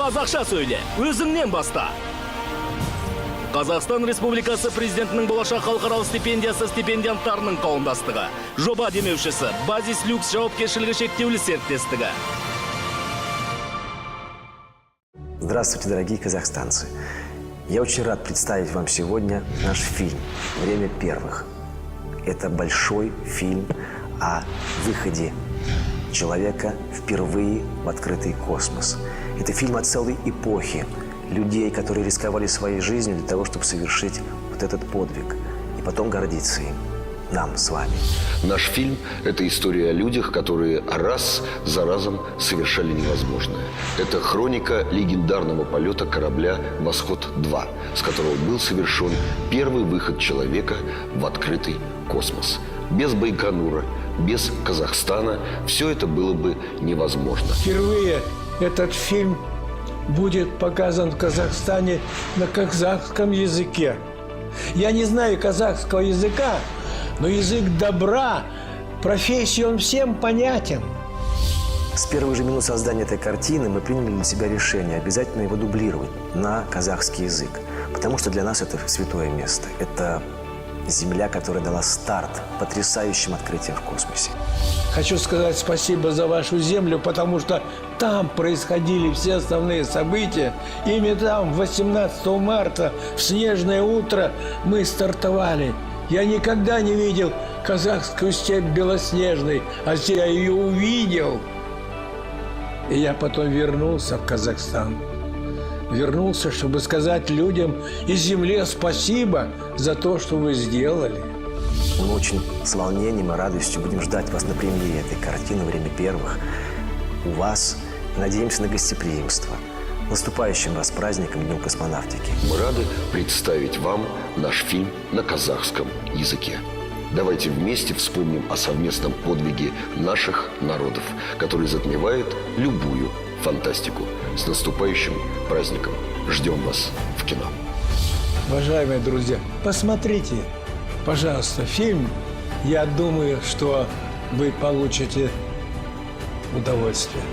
Қазақша сөйле, өзіңнен баста. Қазақстан Республикасы президентінің болашақ халықаралық стипендиясы стипендианттарының қауымдастығы. Жоба демеушісі Базис Люкс жауапкершілігі шектеулі серіктестігі. Здравствуйте, дорогие казахстанцы. Я очень рад представить вам сегодня наш фильм «Время первых». Это большой фильм о выходе человека впервые в открытый космос. Это фильм о целой эпохе людей, которые рисковали своей жизнью для того, чтобы совершить вот этот подвиг и потом гордиться им, нам с вами. Наш фильм – это история о людях, которые раз за разом совершали невозможное. Это хроника легендарного полета корабля «Восход-2», с которого был совершен первый выход человека в открытый космос. Без Байконура, без Казахстана все это было бы невозможно. Впервые этот фильм будет показан в Казахстане на казахском языке. Я не знаю казахского языка, но язык добра, профессии, он всем понятен. С первых же минут создания этой картины мы приняли для себя решение обязательно его дублировать на казахский язык. Потому что для нас это святое место. Это земля, которая дала старт потрясающим открытиям в космосе. Хочу сказать спасибо за вашу землю, потому что там происходили все основные события. Именно там, 18 марта, в снежное утро, мы стартовали. Я никогда не видел казахскую степь белоснежной, а здесь я ее увидел. И я потом вернулся в Казахстан. Вернулся, чтобы сказать людям и земле спасибо за то, что вы сделали. Мы очень с волнением и радостью будем ждать вас на премьере этой картины «Время первых» у вас. И надеемся на гостеприимство. Наступающим вас праздником Днем космонавтики. Мы рады представить вам наш фильм на казахском языке. Давайте вместе вспомним о совместном подвиге наших народов, который затмевает любую фантастику. С наступающим праздником! Ждем вас в кино. Уважаемые друзья, посмотрите, пожалуйста, фильм. Я думаю, что вы получите удовольствие.